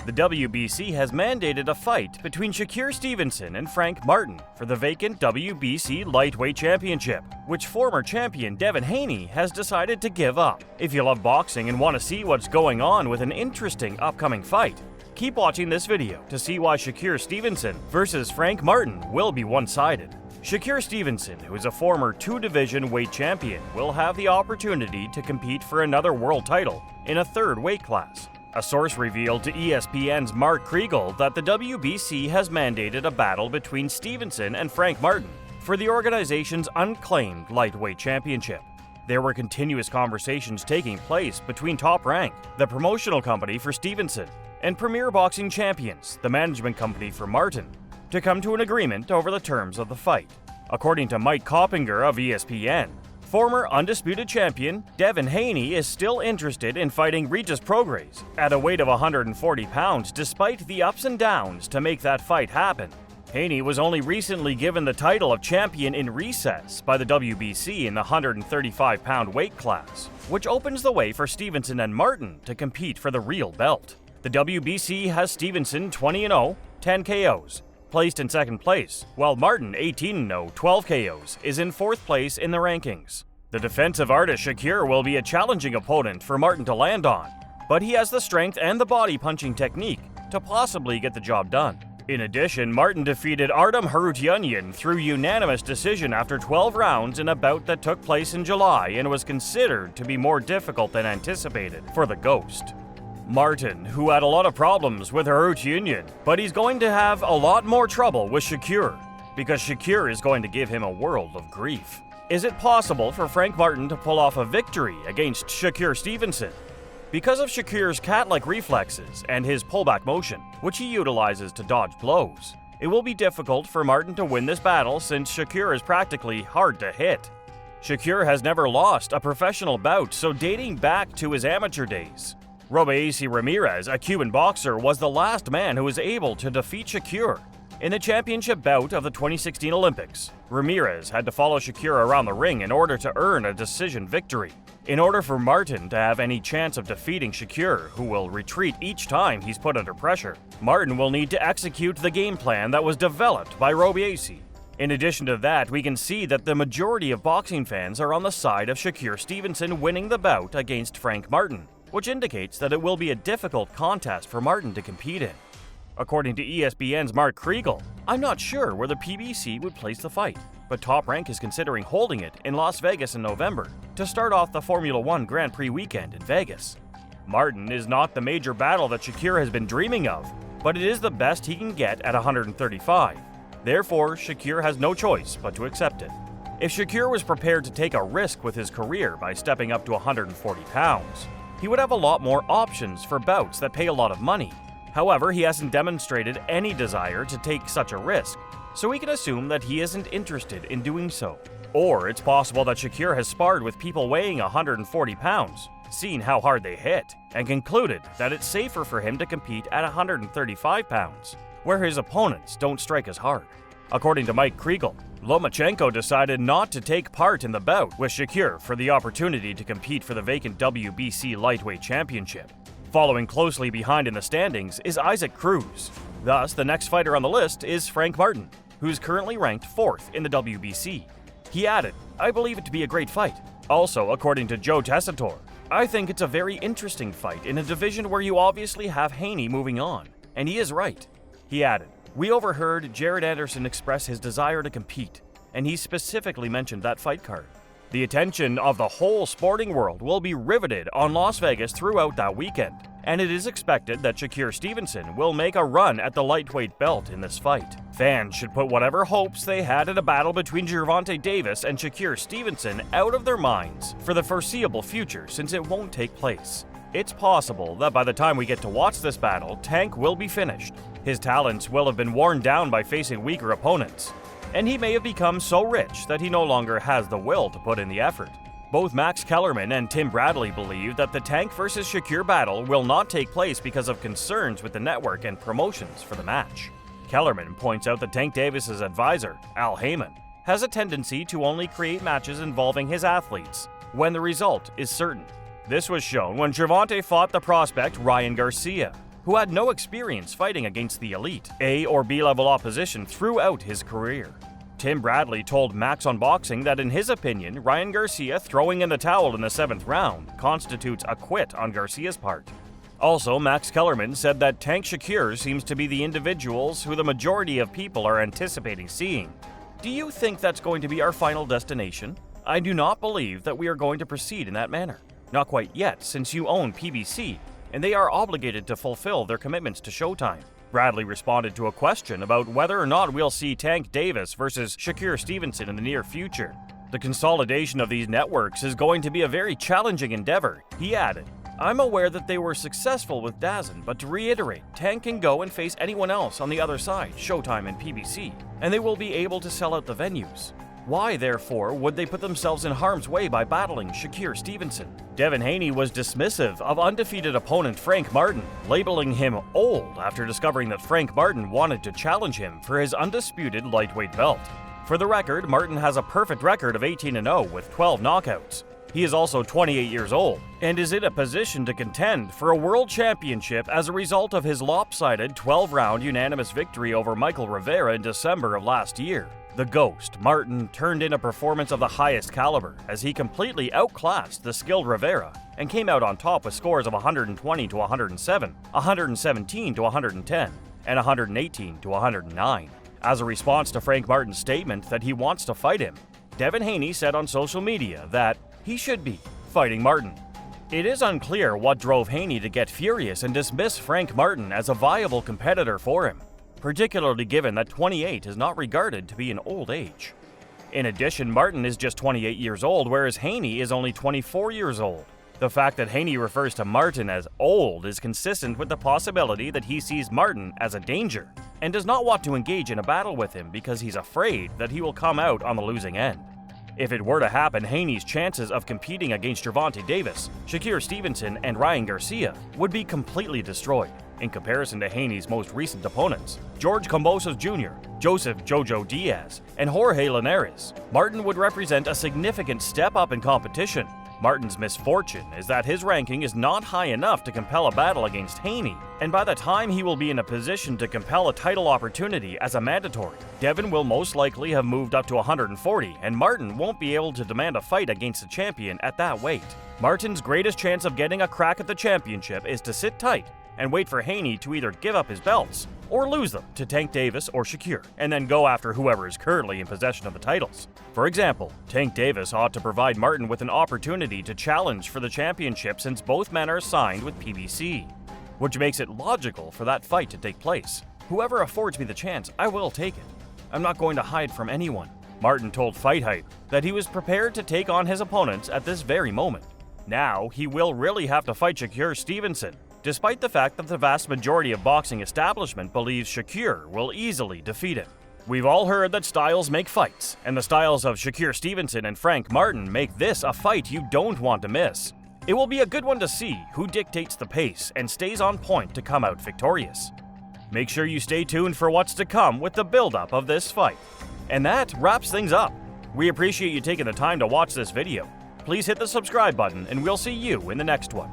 The WBC has mandated a fight between Shakur Stevenson and Frank Martin for the vacant WBC Lightweight Championship, which former champion Devin Haney has decided to give up. If you love boxing and want to see what's going on with an interesting upcoming fight, keep watching this video to see why Shakur Stevenson versus Frank Martin will be one-sided. Shakur Stevenson, who is a former two-division weight champion, will have the opportunity to compete for another world title in a third weight class. A source revealed to ESPN's Mark Kriegel that the WBC has mandated a battle between Stevenson and Frank Martin for the organization's unclaimed lightweight championship. There were continuous conversations taking place between Top Rank, the promotional company for Stevenson, and Premier Boxing Champions, the management company for Martin, to come to an agreement over the terms of the fight. According to Mike Coppinger of ESPN, former undisputed champion Devin Haney is still interested in fighting Regis Prograis at a weight of 140 pounds despite the ups and downs to make that fight happen. Haney was only recently given the title of champion in recess by the WBC in the 135-pound weight class, which opens the way for Stevenson and Martin to compete for the real belt. The WBC has Stevenson 20-0, 10 KOs, placed in second place, while Martin 18-0, 12 KOs, is in fourth place in the rankings. The defensive artist Shakur will be a challenging opponent for Martin to land on, but he has the strength and the body-punching technique to possibly get the job done. In addition, Martin defeated Artem Harutyunyan through unanimous decision after 12 rounds in a bout that took place in July and was considered to be more difficult than anticipated for the Ghost. Martin, who had a lot of problems with Harutyunyan, but he's going to have a lot more trouble with Shakur, because Shakur is going to give him a world of grief. Is it possible for Frank Martin to pull off a victory against Shakur Stevenson? Because of Shakur's cat-like reflexes and his pullback motion, which he utilizes to dodge blows, it will be difficult for Martin to win this battle since Shakur is practically hard to hit. Shakur has never lost a professional bout, so dating back to his amateur days, Robeisy Ramirez, a Cuban boxer, was the last man who was able to defeat Shakur in the championship bout of the 2016 Olympics. Ramirez had to follow Shakur around the ring in order to earn a decision victory. In order for Martin to have any chance of defeating Shakur, who will retreat each time he's put under pressure, Martin will need to execute the game plan that was developed by Robeisy. In addition to that, we can see that the majority of boxing fans are on the side of Shakur Stevenson winning the bout against Frank Martin, which indicates that it will be a difficult contest for Martin to compete in. According to ESPN's Mark Kriegel, I'm not sure where the PBC would place the fight, but Top Rank is considering holding it in Las Vegas in November to start off the Formula One Grand Prix weekend in Vegas. Martin is not the major battle that Shakur has been dreaming of, but it is the best he can get at 135. Therefore, Shakur has no choice but to accept it. If Shakur was prepared to take a risk with his career by stepping up to 140 pounds, he would have a lot more options for bouts that pay a lot of money. However, he hasn't demonstrated any desire to take such a risk, so we can assume that he isn't interested in doing so. Or it's possible that Shakur has sparred with people weighing 140 pounds, seen how hard they hit, and concluded that it's safer for him to compete at 135 pounds, where his opponents don't strike as hard. According to Mike Kriegel, Lomachenko decided not to take part in the bout with Shakur for the opportunity to compete for the vacant WBC Lightweight Championship. Following closely behind in the standings is Isaac Cruz. Thus, the next fighter on the list is Frank Martin, who's currently ranked 4th in the WBC. He added, "I believe it to be a great fight." Also, according to Joe Tessitore, "I think it's a very interesting fight in a division where you obviously have Haney moving on, and he is right." He added, "We overheard Jared Anderson express his desire to compete, and he specifically mentioned that fight card." The attention of the whole sporting world will be riveted on Las Vegas throughout that weekend, and it is expected that Shakur Stevenson will make a run at the lightweight belt in this fight. Fans should put whatever hopes they had in a battle between Gervonta Davis and Shakur Stevenson out of their minds for the foreseeable future, since it won't take place. It's possible that by the time we get to watch this battle, Tank will be finished. His talents will have been worn down by facing weaker opponents, and he may have become so rich that he no longer has the will to put in the effort. Both Max Kellerman and Tim Bradley believe that the Tank vs. Shakur battle will not take place because of concerns with the network and promotions for the match. Kellerman points out that Tank Davis's advisor, Al Heyman, has a tendency to only create matches involving his athletes when the result is certain. This was shown when Gervonta fought the prospect Ryan Garcia, who had no experience fighting against the elite A or B level opposition throughout his career. Tim Bradley told Max Unboxing that in his opinion, Ryan Garcia throwing in the towel in the 7th round constitutes a quit on Garcia's part. Also, Max Kellerman said that Tank Shakur seems to be the individuals who the majority of people are anticipating seeing. Do you think that's going to be our final destination? I do not believe that we are going to proceed in that manner. Not quite yet, since you own PBC, and they are obligated to fulfill their commitments to Showtime. Bradley responded to a question about whether or not we'll see Tank Davis versus Shakur Stevenson in the near future. The consolidation of these networks is going to be a very challenging endeavor, he added. I'm aware that they were successful with DAZN, but to reiterate, Tank can go and face anyone else on the other side, Showtime and PBC, and they will be able to sell out the venues. Why, therefore, would they put themselves in harm's way by battling Shakur Stevenson? Devin Haney was dismissive of undefeated opponent Frank Martin, labeling him old after discovering that Frank Martin wanted to challenge him for his undisputed lightweight belt. For the record, Martin has a perfect record of 18-0 with 12 knockouts. He is also 28 years old and is in a position to contend for a world championship as a result of his lopsided 12-round unanimous victory over Michael Rivera in December of last year. The Ghost, Martin, turned in a performance of the highest caliber as he completely outclassed the skilled Rivera and came out on top with scores of 120 to 107, 117 to 110, and 118 to 109. As a response to Frank Martin's statement that he wants to fight him, Devin Haney said on social media that he should be fighting Martin. It is unclear what drove Haney to get furious and dismiss Frank Martin as a viable competitor for him, particularly given that 28 is not regarded to be an old age. In addition, Martin is just 28 years old, whereas Haney is only 24 years old. The fact that Haney refers to Martin as old is consistent with the possibility that he sees Martin as a danger and does not want to engage in a battle with him because he's afraid that he will come out on the losing end. If it were to happen, Haney's chances of competing against Gervonta Davis, Shakur Stevenson, and Ryan Garcia would be completely destroyed. In comparison to Haney's most recent opponents, George Kambosos Jr., Joseph Jojo Diaz, and Jorge Linares, Martin would represent a significant step up in competition. Martin's misfortune is that his ranking is not high enough to compel a battle against Haney, and by the time he will be in a position to compel a title opportunity as a mandatory, Devin will most likely have moved up to 140, and Martin won't be able to demand a fight against the champion at that weight. Martin's greatest chance of getting a crack at the championship is to sit tight and wait for Haney to either give up his belts or lose them to Tank Davis or Shakur, and then go after whoever is currently in possession of the titles. For example, Tank Davis ought to provide Martin with an opportunity to challenge for the championship since both men are signed with PBC, which makes it logical for that fight to take place. Whoever affords me the chance, I will take it. I'm not going to hide from anyone. Martin told Fight Hype that he was prepared to take on his opponents at this very moment. Now, he will really have to fight Shakur Stevenson, despite the fact that the vast majority of boxing establishment believes Shakur will easily defeat him. We've all heard that styles make fights, and the styles of Shakur Stevenson and Frank Martin make this a fight you don't want to miss. It will be a good one to see who dictates the pace and stays on point to come out victorious. Make sure you stay tuned for what's to come with the build-up of this fight. And that wraps things up. We appreciate you taking the time to watch this video. Please hit the subscribe button, and we'll see you in the next one.